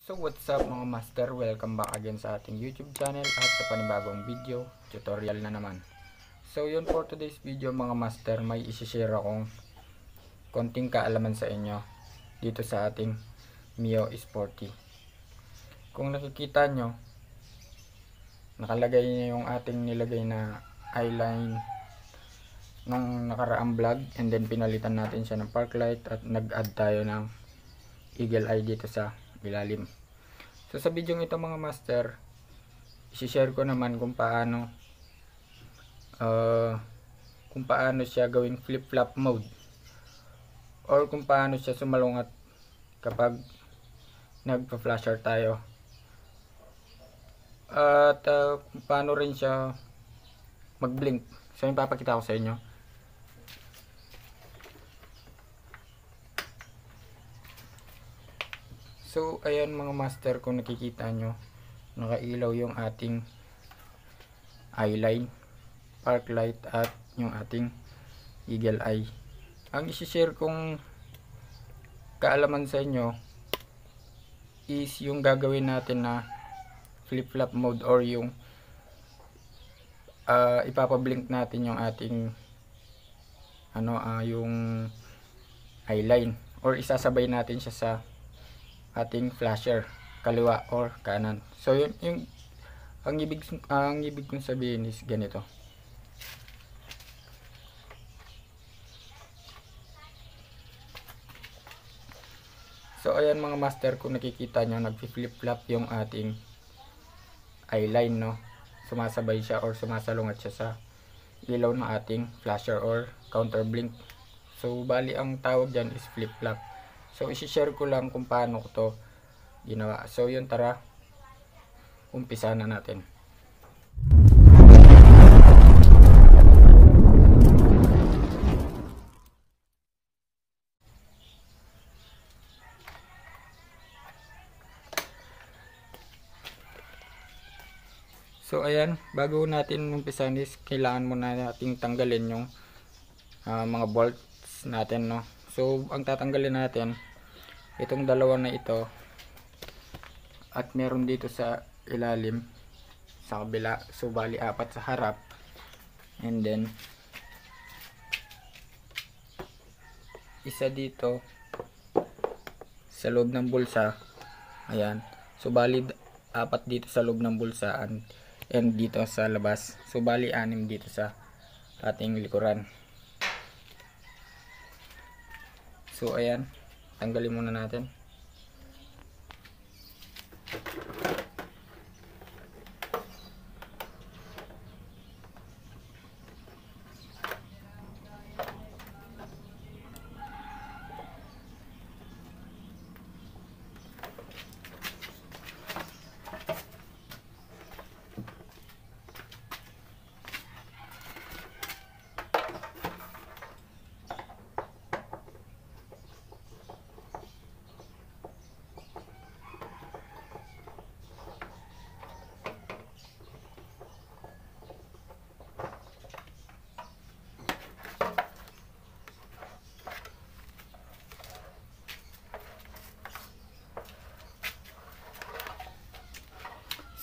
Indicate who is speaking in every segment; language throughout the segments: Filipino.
Speaker 1: So what's up mga master, welcome back again sa ating YouTube channel at sa panibagong video tutorial na naman. So yun, for today's video mga master, may isi-share akong konting kaalaman sa inyo dito sa ating Mio Sporty. Kung nakikita nyo, nakalagay niya yung ating nilagay na eyeline ng nakaraang vlog, and then pinalitan natin siya ng park light at nag-add tayo ng eagle eye dito sa ilalim. So sa video ito mga master, i-share ko naman kung paano siya gawing flip-flop mode, or kung paano siya sumalungat kapag nagpa-flasher tayo, at kung paano rin siya mag-blink. So yung papakita ko sa inyo. So ayan mga master, kung nakikita nyo, nakailaw yung ating eyeline, park light at yung ating eagle eye. Ang isi-share kong kaalaman sa inyo is yung gagawin natin na flip-flop mode, or yung ipapablink natin yung ating yung eyeline, or isasabay natin siya sa ating flasher, kaliwa or kanan. So yun, yung ang ibig kong sabihin is ganito. So ayan mga master, kung nakikita nyo, nag-flip-flop yung ating eyeline, no? Sumasabay siya or sumasalungat siya sa ilaw ng ating flasher or counter blink. So bali ang tawag dyan is flip-flop. So isi-share ko lang kung paano ko to ginawa. So yun, tara, umpisa na natin. So ayan, bago natin umpisan is kailangan muna nating tanggalin yung mga bolts natin, no? So ang tatanggalin natin itong dalawa na ito, at meron dito sa ilalim sa kabila. So bali apat sa harap, and then isa dito sa loob ng bulsa. Ayan, so bali apat dito sa loob ng bulsa and dito sa labas. So bali 6 dito sa ating likuran. So ayan, tanggalin muna natin.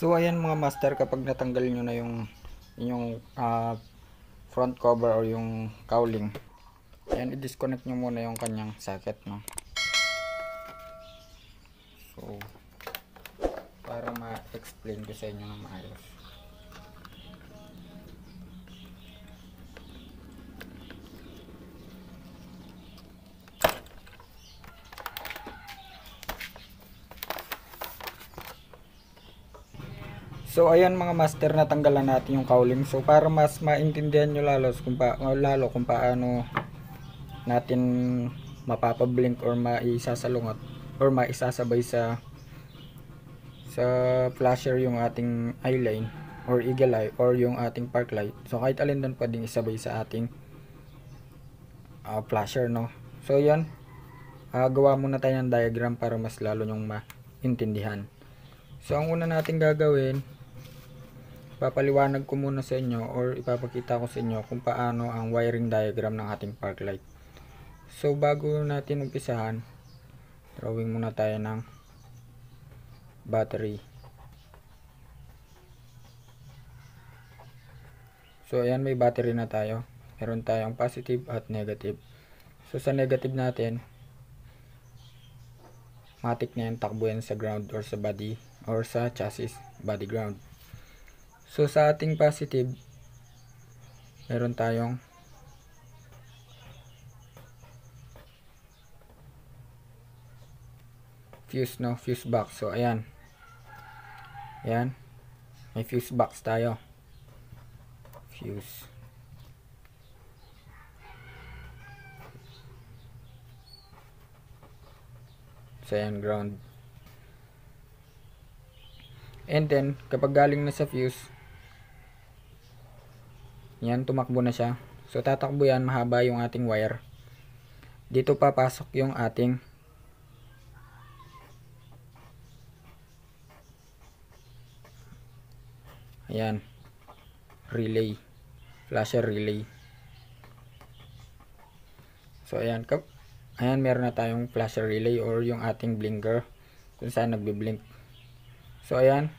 Speaker 1: So ayan mga master, kapag natanggal nyo na yung inyong front cover or yung cowling, ayan, i-disconnect nyo muna yung kanyang socket, no? So para ma-explain ko sa inyo ng maayos. So ayan mga master, natanggalan natin yung cowling. So para mas maintindihan nyo lalo kung paano natin mapapablink or maisasalungat or maisasabay sa flasher yung ating eyeline or eagle eye or yung ating park light. So kahit alin doon pwedeng isabay sa ating flasher, no? So yan, gawa muna tayo ng diagram para mas lalo nyong maintindihan. So ang una natin gagawin, papaliwanag ko muna sa inyo or ipapakita ko sa inyo kung paano ang wiring diagram ng ating park light. So bago natin umpisahan, drawing muna tayo ng battery. So ayan, may battery na tayo. Meron tayong positive at negative. So sa negative natin, matik na yan, takbo yan sa ground or sa body or sa chassis, body ground. So sa ating positive, meron tayong fuse, no, fuse box. So ayan, ayan, may fuse box tayo, fuse. So ayan, ground. And then kapag galing na sa fuse, yan, tumakbo na siya. So tatakbo yan, mahaba yung ating wire. Dito papasok yung ating ayan, relay, flasher relay. So ayan, ayan, meron na tayong flasher relay or yung ating blinker kung saan nagbi-blink. So ayan,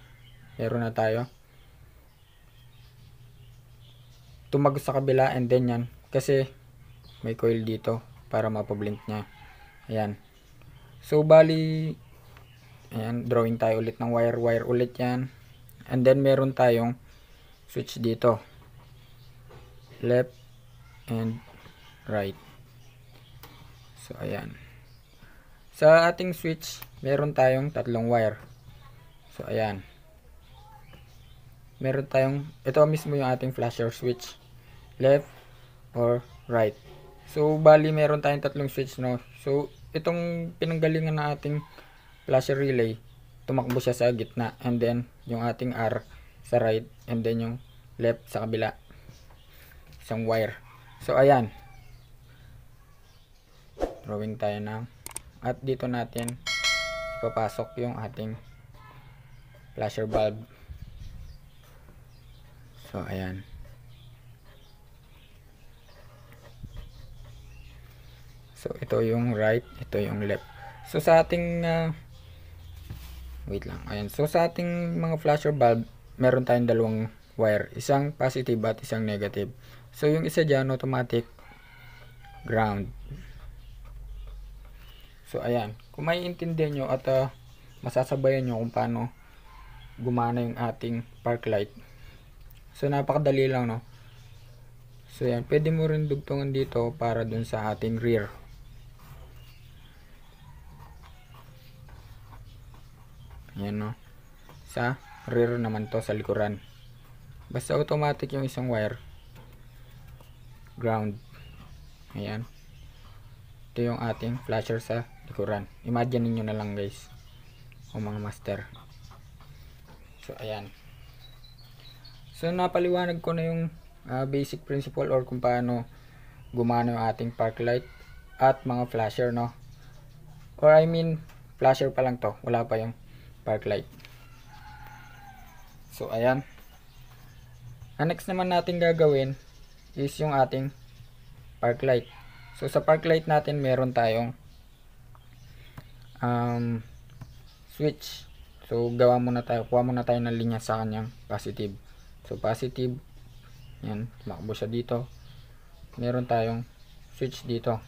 Speaker 1: meron na tayo. Tumagos sa kabila, and then yan, kasi may coil dito para mapablink niya. Ayan. So bali, ayan, drawing tayo ulit ng wire ulit yan. And then meron tayong switch dito, left and right. So ayan, sa ating switch meron tayong tatlong wire. So ayan, meron tayong, ito mismo yung ating flasher switch, left or right. So bali meron tayong tatlong switch, no. So itong pinanggalingan na ating flasher relay, tumakbo siya sa gitna, and then yung ating R sa right, and then yung left sa kabila, isang wire. So ayan, drawing tayo ng, at dito natin ipapasok yung ating flasher bulb. So ayan, so ito yung right, ito yung left. So sa ating wait lang, ayan, so sa ating mga flasher bulb, meron tayong dalawang wire, isang positive at isang negative. So yung isa dyan, automatic ground. So ayan, kung maiintindihan nyo at masasabayan nyo kung paano gumana yung ating park light, so napakadali lang, no. So ayan, pwede mo rin dugtungan dito para dun sa ating rear. Ayan, no, sa rear naman to, sa likuran. Basta automatic yung isang wire, ground. Ayan, ito yung ating flasher sa likuran. Imagine niyo na lang, guys, o mga master. So ayan, so napaliwanag ko na yung basic principle or kung paano gumana yung ating park light at mga flasher, no, or I mean flasher pa lang to, wala pa yung park light. So ayan, ang next naman natin gagawin is yung ating park light. So sa park light natin meron tayong switch. So kuha muna tayo ng linya sa kanyang positive. So positive, yan, tumakbo siya dito. Meron tayong switch dito.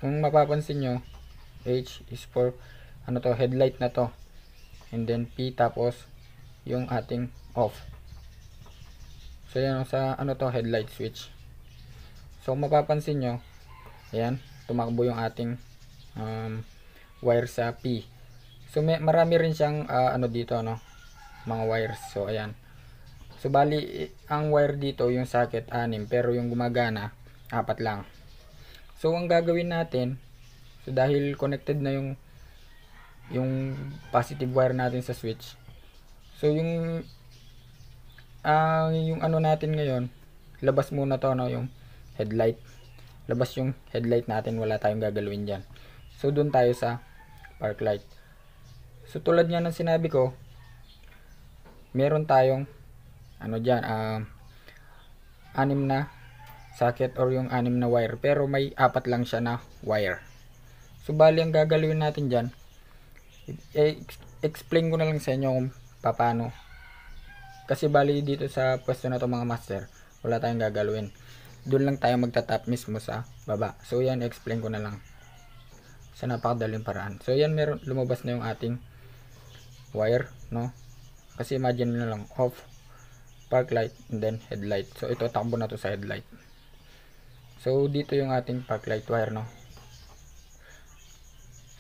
Speaker 1: Kung mapapansin nyo, H is for ano to, headlight na to, and then P, tapos yung ating off. So yan, sa ano to, headlight switch. So mapapansin nyo, ayan, tumakbo yung ating wire sa P. So marami rin siyang ano dito, no, mga wires. So ayan, so bali ang wire dito, yung socket 6, pero yung gumagana 4 lang. So ang gagawin natin, so dahil connected na yung positive wire natin sa switch, so yung ano natin ngayon, labas muna to, no, yung headlight. Labas yung headlight natin, wala tayong gagalawin dyan. So dun tayo sa park light. So tulad nga ng sinabi ko, meron tayong ano dyan, 6 na socket or yung 6 na wire, pero may 4 lang siya na wire. So bali ang gagalawin natin dyan, explain ko na lang sa inyo kung paano. Kasi bali dito sa pwesto na to mga master, wala tayong gagalawin. Doon lang tayo magtatap mismo sa baba. So yan, explain ko na lang sa napakadaling paraan. So yan, meron lumabas na yung ating wire, no? Kasi imagine nyo lang, off, park light, and then headlight. So ito, takbo na to sa headlight. So dito yung ating park light wire, no?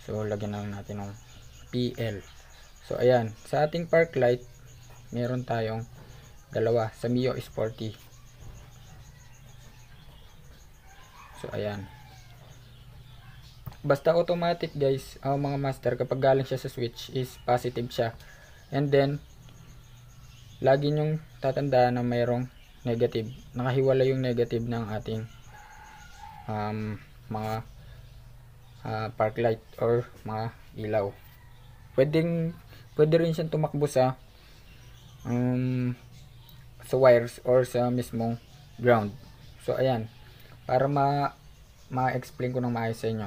Speaker 1: So lagyan na lang natin ng PL. So ayan, sa ating park light, meron tayong dalawa sa Mio Sporty. So ayan. Basta automatic guys, mga master, kapag galing siya sa switch is positive siya. And then lagi nyong tatandaan na mayroong negative. Nakahiwala yung negative ng ating mga park light or mga ilaw. Pwede rin siyang tumakbo sa wires or sa mismong ground. So ayan, para ma-explain ko ng maayos sa inyo.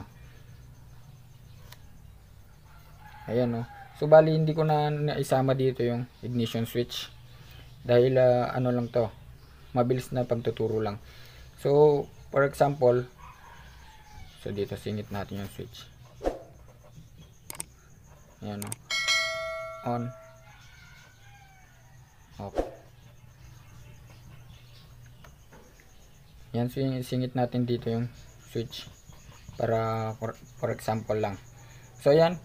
Speaker 1: Ayan, no. So bali hindi ko na naisama dito yung ignition switch dahil ano lang to, mabilis na pagtuturo lang. So for example, so dito singit natin yung switch. Ayan, no. On, off. Yan, singit natin dito yung switch para for example lang. So yan,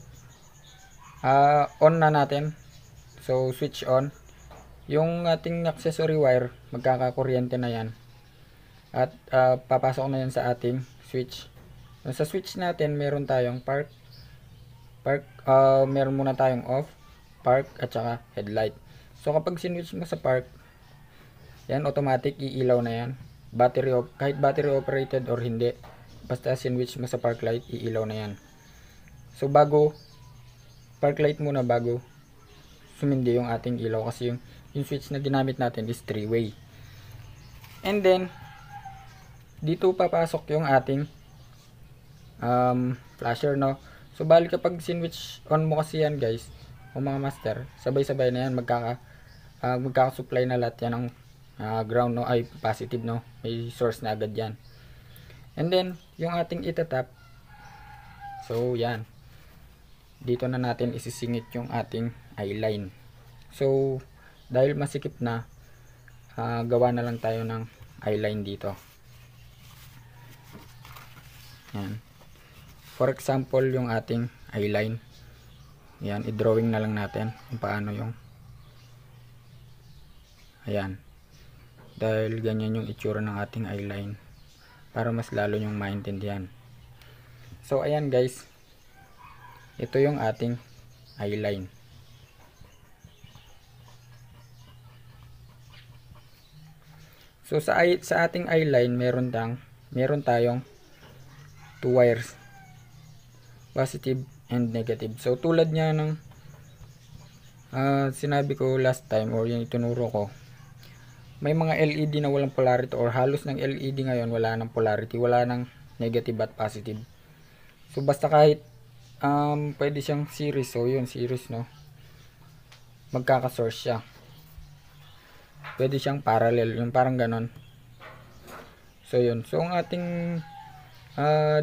Speaker 1: on na natin. So switch on. Yung ating accessory wire, magkakakuryente na yan. At papasok na yan sa ating switch. Sa switch natin, meron tayong park, meron muna tayong off, park, at saka headlight. So kapag sinwitch mo sa park, yan automatic iilaw na yan. Kahit battery operated or hindi, basta sinwitch mo sa park light, iilaw na yan. So park light muna bago sumindi yung ating ilaw, kasi yung switch na ginamit natin is 3-way. And then dito papasok yung ating flasher, no. So bali kapag sinwitch on mo kasi yan guys, o mga master, sabay-sabay na yan, magkaka-supply na lahat yan ng ground, no, ay positive, no, may source na agad yan. And then yung ating itatap, so yan, dito na natin isisingit yung ating eyeline. So dahil masikip na, gawa na lang tayo ng eyeline dito. Yan. For example, yung ating eyeline, yan, i-drawing na lang natin kung paano yung, ayan, dahil ganyan yung itsura ng ating eyeline para mas lalo yung maintindihan. So ayan guys, ito yung ating eyeline. So sa ating eyeline, meron tayong 2 wires, positive and negative. So tulad niya ng sinabi ko last time, or yung itinuro ko, may mga LED na walang polarity, or halos ng LED ngayon wala ng polarity, wala ng negative at positive. So basta kahit pwede siyang series, so yun series, no, magkaka-source siya. Pwede siyang parallel, yung parang ganon. So yun, so ang ating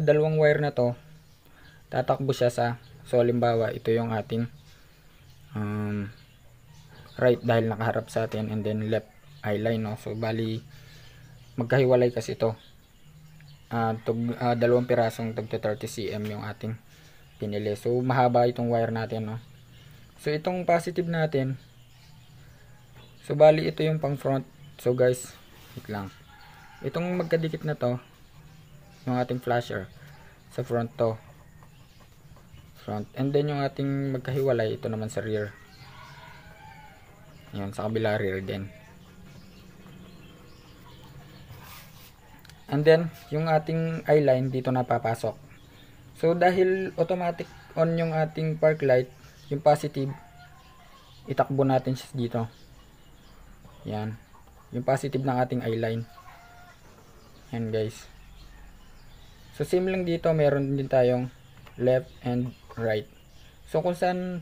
Speaker 1: dalawang wire na to, tatakbo siya so halimbawa ito yung ating right dahil nakaharap sa atin, and then left eyeline, no. So bali magkahiwalay kasi ito, dalawang pirasong tagto 30 cm yung ating pinili. So mahaba itong wire natin, no. So itong positive natin, so bali ito yung pang front. So guys, wait lang, itong magkadikit na to, yung ating flasher, sa front to, and then yung ating magkahiwalay, ito naman sa rear, yan, sa kabila rear din. And then yung ating eyeline dito na papasok. So dahil automatic on yung ating park light, yung positive, itakbo natin siya dito. Yan, yung positive ng ating eyeline. Yan guys. So same lang dito, meron din tayong left and right. So kung saan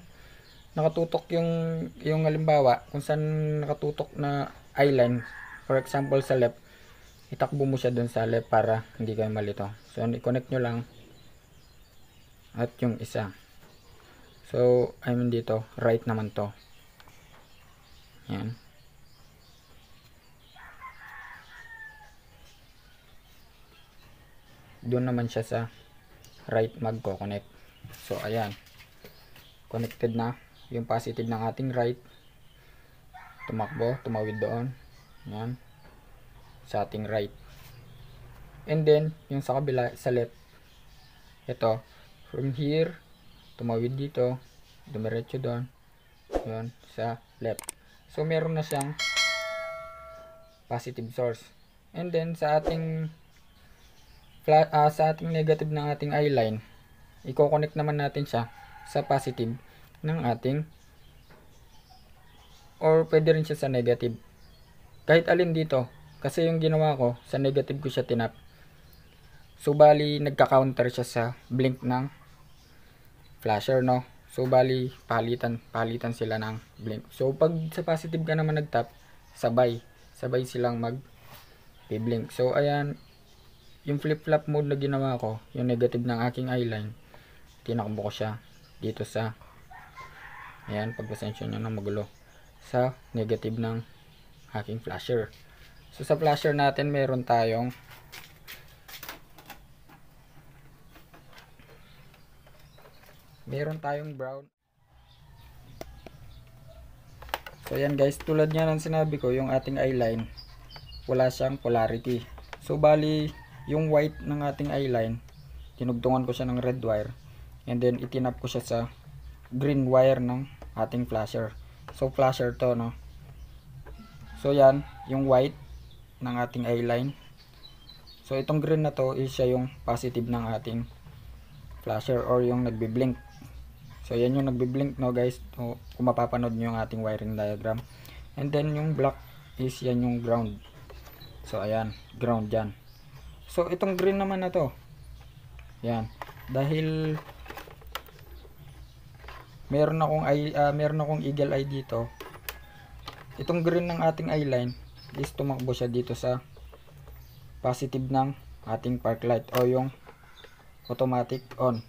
Speaker 1: nakatutok yung halimbawa, kung saan nakatutok na eyeline, for example sa left, itakbo mo siya dun sa left para hindi kayo malito. So i-connect nyo lang at yung isa. So I mean dito, right naman to. Yan. Doon naman siya sa right magko-connect. So ayan. Connected na yung positive ng ating right. Tumakbo, tumawid doon. Yan. Sa ating right. And then yung sa kabila, sa left. Ito, from here tumawid dito, dumiretso doon. Yan, sa left. So meron na siyang positive source. And then sa ating negative ng ating eyeline, i-connect naman natin siya sa positive ng ating, or pwede rin siya sa negative. Kahit alin dito, kasi yung ginawa ko, sa negative ko siya tinap. So bali nagka-counter siya sa blink ng flasher, no? So bali palitan sila ng blink. So pag sa positive ka naman nagtap, sabay silang mag-blink. So ayan, yung flip-flop mode na ginawa ko, yung negative ng aking eyeline, tinakbo ko siya dito sa, ayan, pagpasensya nyo na magulo, sa negative ng aking flasher. So sa flasher natin meron tayong brown. So ayan guys, tulad nga ng sinabi ko, yung ating eyeline wala siyang polarity. So bali yung white ng ating eyeline, tinugtungan ko siya ng red wire, and then itinap ko siya sa green wire ng ating flasher. So flasher to, no? So yan, yung white ng ating eyeline. So itong green na to is siya yung positive ng ating flasher, or yung nagbi-blink. So yan yung nagbi-blink, no guys, kung mapapanood nyo yung ating wiring diagram. And then yung black is yan yung ground. So ayan, ground dyan. So itong green naman na to, yan, dahil meron akong eagle eye dito, itong green ng ating eyeline is tumakbo siya dito sa positive ng ating park light, o yung automatic on.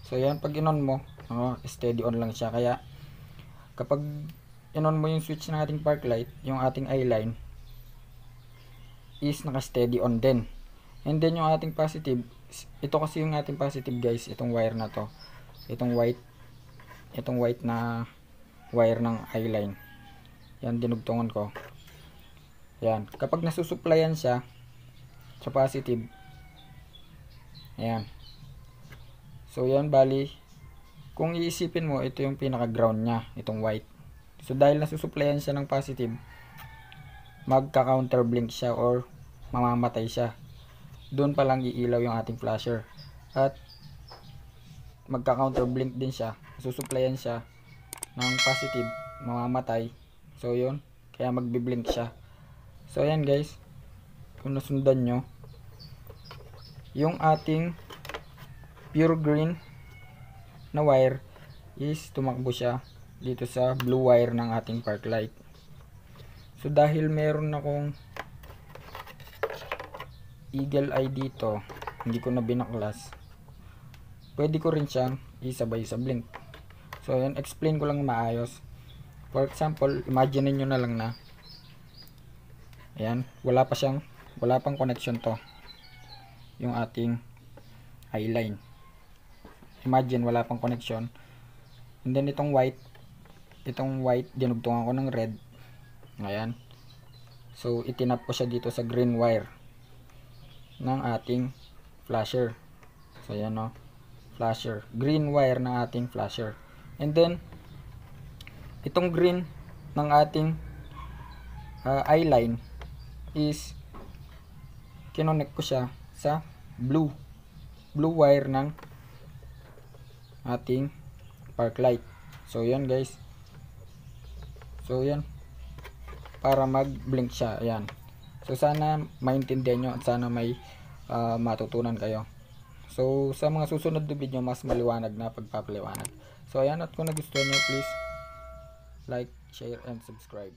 Speaker 1: So yan, pag in-on mo, steady on lang siya. Kaya kapag in-on mo yung switch ng ating park light, yung ating eyeline is naka-steady on din. And then yung ating positive, ito kasi yung ating positive guys, itong wire na to, itong white na wire ng eyeline, yan, dinugtungan ko. Yan, kapag nasusuplayan siya sa positive, ayan, so yan, bali kung iisipin mo, ito yung pinaka ground nya, itong white. So dahil nasusuplayan siya ng positive, magka counter blink siya or mamamatay siya. Doon pa lang iilaw yung ating flasher, at magka counter blink din siya, susuplayan siya ng positive, mamamatay. So yun, kaya magbi-blink siya. So ayan guys, kung nasundan nyo, yung ating pure green na wire is tumakbo siya dito sa blue wire ng ating park light. So dahil meron akong eagle eye dito, hindi ko na binaklas, pwede ko rin siyang isabay sa blink. So yan, explain ko lang maayos. For example, imagine niyo na lang na, ayan, wala pang connection to, yung ating eyeline. Imagine wala pang connection, and then itong white, dinugtungan ko ng red. Ayan, so itinap ko siya dito sa green wire ng ating flasher. So ayan, no, flasher, green wire ng ating flasher. And then itong green ng ating eyeline is kinonect ko siya sa blue wire ng ating park light. So yan guys, so yan, para mag blink siya. Ayan, so sana maintindihan nyo at sana may matutunan kayo. So sa mga susunod na video, mas maliwanag na pagpapaliwanag. So So ayan, at kung nagustuhan nyo, please like, share, and subscribe.